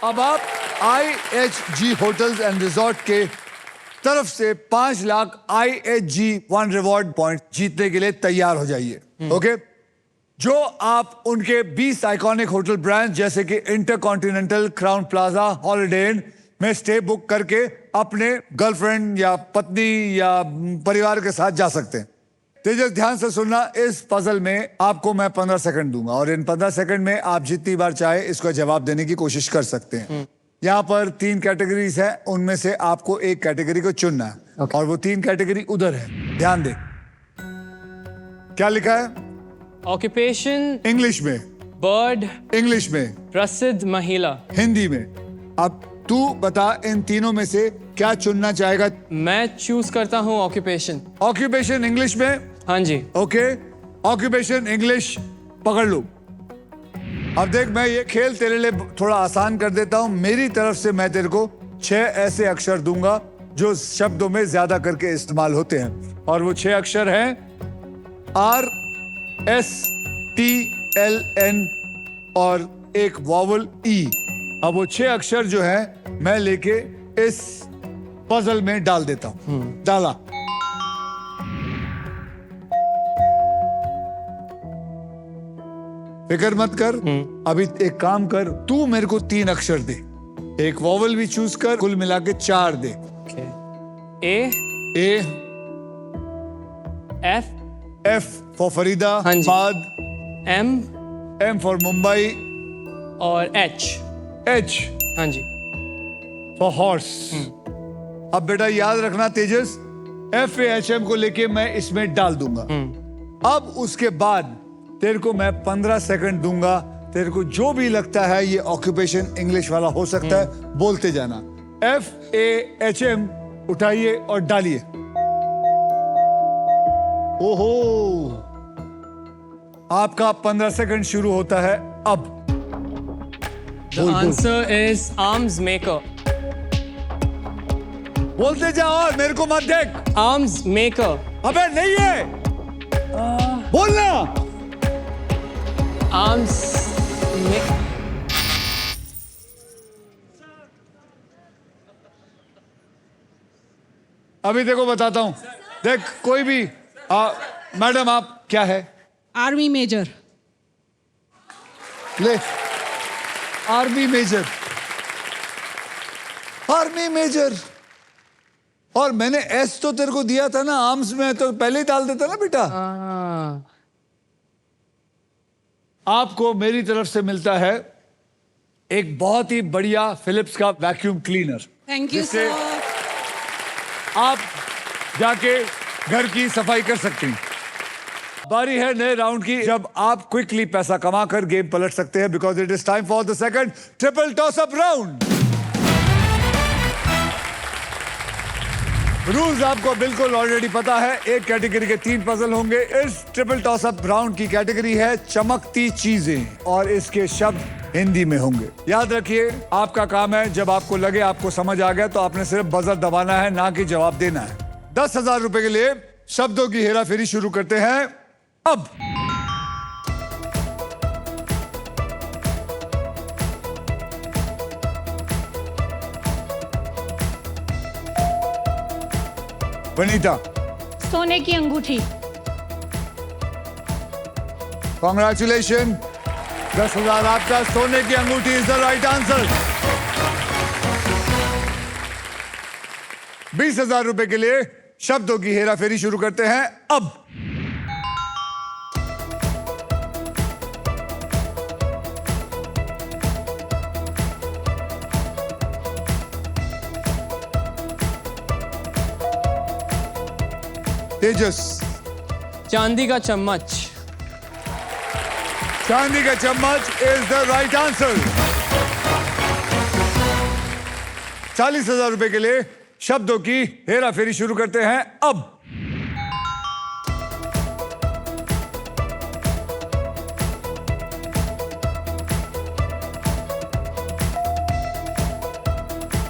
अब आप IHG hotels and resort के तरफ से 5 lakh IHG one reward point जीतने के लिए तैयार हो जाइए। ओके, जो आप उनके 20 आइकॉनिक होटल ब्रांड जैसे कि intercontinental, Crowne Plaza, holiday in में स्टे बुक करके अपने गर्लफ्रेंड या पत्नी या परिवार के साथ जा सकते हैं। तेजस, ध्यान से सुनना, इस पजल में आपको मैं 15 सेकंड दूंगा और इन 15 सेकंड में आप जितनी बार चाहे इसका जवाब देने की कोशिश कर सकते हैं। यहाँ पर 3 कैटेगरीज हैं, उनमें से आपको एक कैटेगरी को चुनना है और वो 3 कैटेगरी उधर है। ध्यान दे, क्या लिखा है? ऑक्यूपेशन इंग्लिश में, बर्ड, इंग्लिश में, प्रसिद्ध महिला। हिंदी में। अब तू बता, इन तीनों में से क्या चुनना चाहेगा? मैं चूज करता हूँ ऑक्यूपेशन। ऑक्यूपेशन इंग्लिश में? हाँ जी। ओके, ऑक्यूपेशन इंग्लिश पकड़ लो। अब देख, मैं ये खेल तेरे लिए थोड़ा आसान कर देता हूं। मेरी तरफ से मैं तेरे को 6 ऐसे अक्षर दूंगा जो शब्दों में ज्यादा करके इस्तेमाल होते हैं और वो 6 अक्षर हैं RSTLN और एक वॉवल E। अब वो 6 अक्षर जो है मैं लेके इस पजल में डाल देता हूं। डाला। फिक्र मत कर। अभी एक काम कर, तू मेरे को 3 अक्षर दे, एक वॉवल भी चूज कर, कुल मिला के 4 दे। A, F फॉर फरीदा, हाँ जी। बाद M फॉर मुंबई और H। हाँ जी। For horse. अब बेटा याद रखना तेजस, FAHM को लेके मैं इसमें डाल दूंगा। अब उसके बाद तेरे को मैं 15 सेकंड दूंगा। तेरे को जो भी लगता है ये ऑक्यूपेशन इंग्लिश वाला हो सकता है, बोलते जाना। FAHM उठाइए और डालिए। ओहो, आपका 15 सेकंड शुरू होता है अब। The answer is arms maker. बोलते जाओ और मेरे को मत देख। Arms maker. अबे नहीं है, बोलना। Arms maker. अभी देखो बताता हूं। देख, कोई भी मैडम, आप क्या है? Army major. ले, आर्मी मेजर। Army major. और मैंने एस तो तेरे को दिया था ना आर्म्स में, तो पहले ही डाल देता ना बेटा। आपको मेरी तरफ से मिलता है एक बहुत ही बढ़िया फिलिप्स का वैक्यूम क्लीनर। थैंक यू जिससे सर। आप जाके घर की सफाई कर सकते हैं। बारी है नए राउंड की, जब आप क्विकली पैसा कमाकर गेम पलट सकते हैं, because it is time for the second triple toss up round. Rules आपको बिल्कुल ऑलरेडी पता है। एक कैटेगरी के 3 पजल होंगे। इस ट्रिपल टॉस अप राउंड की कैटेगरी है चमकती चीजें और इसके शब्द हिंदी में होंगे। याद रखिए, आपका काम है, जब आपको लगे आपको समझ आ गया तो आपने सिर्फ बजर दबाना है, ना कि जवाब देना है। 10,000 रुपए के लिए शब्दों की हेराफेरी शुरू करते हैं अब। वनीता, सोने की अंगूठी। कॉन्ग्रेचुलेशन, 10,000 आपका। सोने की अंगूठी इज द राइट आंसर। 20,000 रुपए के लिए शब्दों की हेराफेरी शुरू करते हैं अब। तेजस, चांदी का चम्मच। चांदी का चम्मच इज द राइट आंसर। 40,000 रुपए के लिए शब्दों की हेराफेरी शुरू करते हैं अब।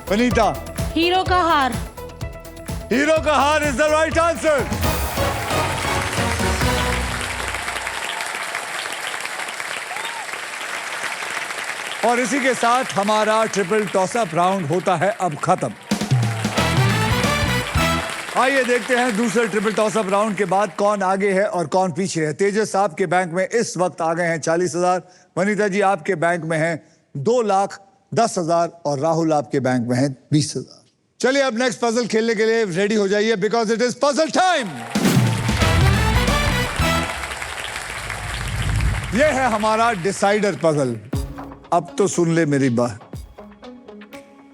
वनीता, हीरो का हार। हीरो का हार इज द राइट आंसर। और इसी के साथ हमारा ट्रिपल टॉसअप राउंड होता है अब खत्म। आइए देखते हैं दूसरे ट्रिपल टॉसअप राउंड के बाद कौन आगे है और कौन पीछे है। तेजस आपके बैंक में इस वक्त आ गए हैं 40,000, वनीता जी आपके बैंक में हैं 2,10,000 और राहुल आपके बैंक में हैं 20,000। चलिए अब नेक्स्ट पजल खेलने के लिए रेडी हो जाइए, because it is puzzle time. यह है हमारा डिसाइडर पजल। अब तो सुन ले मेरी बात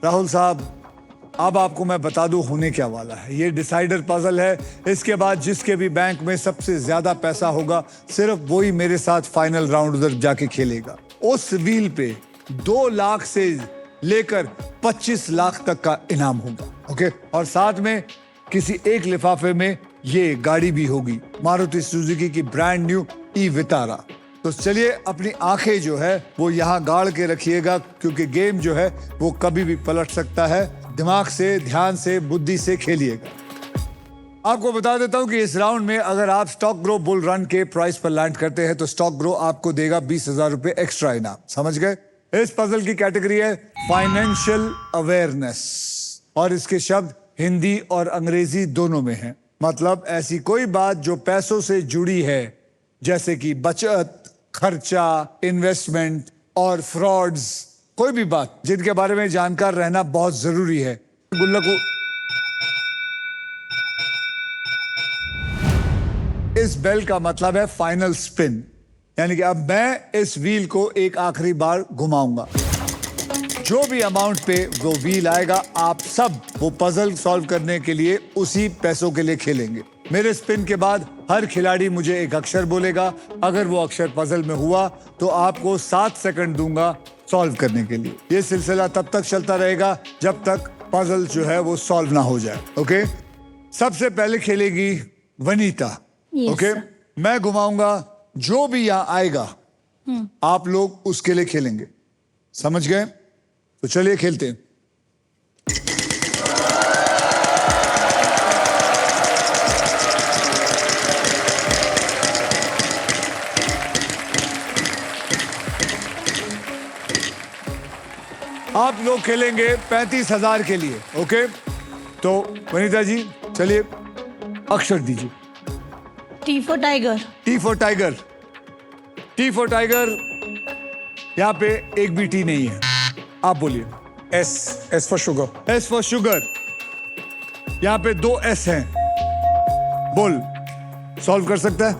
राहुल साहब, अब आपको मैं बता दूं होने क्या वाला है। ये डिसाइडर पजल है। इसके बाद जिसके भी बैंक में सबसे ज्यादा पैसा होगा सिर्फ वही मेरे साथ फाइनल राउंड उधर जाके खेलेगा। उस व्हील पे 2 लाख से लेकर 25 लाख तक का इनाम होगा। ओके, और साथ में किसी एक लिफाफे में ये गाड़ी भी होगी, मारुति सुजुकी की ब्रांड न्यू ई विटारा। तो चलिए अपनी आंखें जो है वो यहाँ गाड़ के रखिएगा, क्योंकि गेम जो है वो कभी भी पलट सकता है। दिमाग से, ध्यान से, बुद्धि से खेलिएगा। आपको बता देता हूं कि इस राउंड में अगर आप स्टॉक ग्रो बुल रन के प्राइस पर लैंड करते हैं तो स्टॉक ग्रो आपको देगा 20,000 रुपए एक्स्ट्रा इनाम। समझ गए? इस पजल की कैटेगरी है फाइनेंशियल अवेयरनेस और इसके शब्द हिंदी और अंग्रेजी दोनों में हैं। मतलब ऐसी कोई बात जो पैसों से जुड़ी है, जैसे कि बचत, खर्चा, इन्वेस्टमेंट और फ्रॉड्स, कोई भी बात जिनके बारे में जानकार रहना बहुत जरूरी है। गुल्लक को इस बेल का मतलब है फाइनल स्पिन, यानी कि अब मैं इस व्हील को एक आखिरी बार घुमाऊंगा। जो भी अमाउंट पे वो व्हील आएगा, आप सब वो पजल सॉल्व करने के लिए उसी पैसों के लिए खेलेंगे। मेरे स्पिन के बाद हर खिलाड़ी मुझे एक अक्षर बोलेगा। अगर वो अक्षर पजल में हुआ तो आपको 7 सेकंड दूंगा सॉल्व करने के लिए। ये सिलसिला तब तक चलता रहेगा जब तक पजल जो है वो सॉल्व ना हो जाए। ओके, सबसे पहले खेलेगी वनीता। ओके, मैं घुमाऊंगा, जो भी यहाँ आएगा आप लोग उसके लिए खेलेंगे। समझ गए? तो चलिए खेलते हैं। आप लोग खेलेंगे 35,000 के लिए। ओके, तो वनीता जी चलिए अक्षर दीजिए। T for tiger. T for tiger. T for tiger, यहाँ पे एक भी टी नहीं है। आप बोलिए। S for sugar. S for sugar, यहाँ पे 2 एस हैं। बोल, सॉल्व कर सकता है?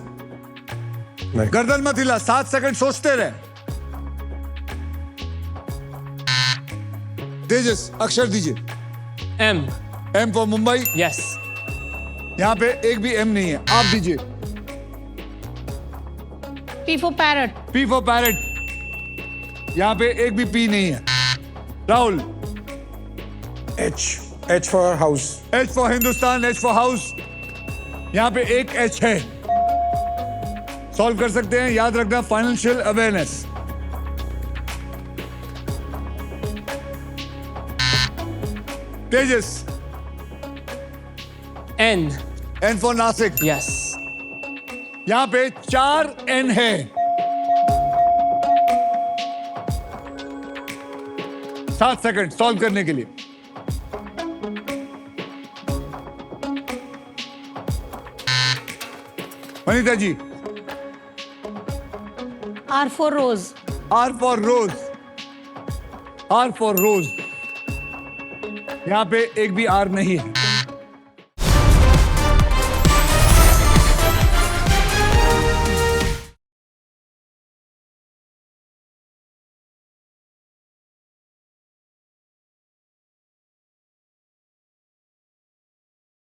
नहीं। गर्दन मत हिला, 7 सेकंड सोचते रहे। तेजस अक्षर दीजिए। M. M for Mumbai. Yes. यहाँ पे एक भी एम नहीं है। आप दीजिए। P for parrot. P for parrot, यहाँ पे एक भी पी नहीं है। Rahul. H for house. H for Hindustan, H for house, यहाँ पे एक एच है। सॉल्व कर सकते हैं, याद रखना financial awareness. Tejas. N. N for Nashik, Yes. यहाँ पे 4 एन है। 7 सेकंड सॉल्व करने के लिए। Vanita ji. R for rose. R for rose. R for rose, यहाँ पे एक भी आर नहीं है।